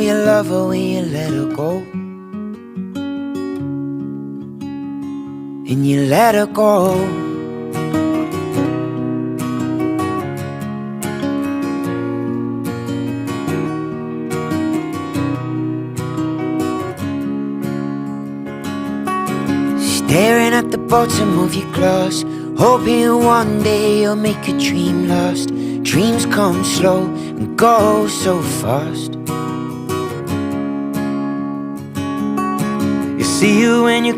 you love her when you let her go, and you let her go. Staring at the bottom of your glass, hoping one day you'll make a dream last. Dreams come slow and go so fast. You see you when you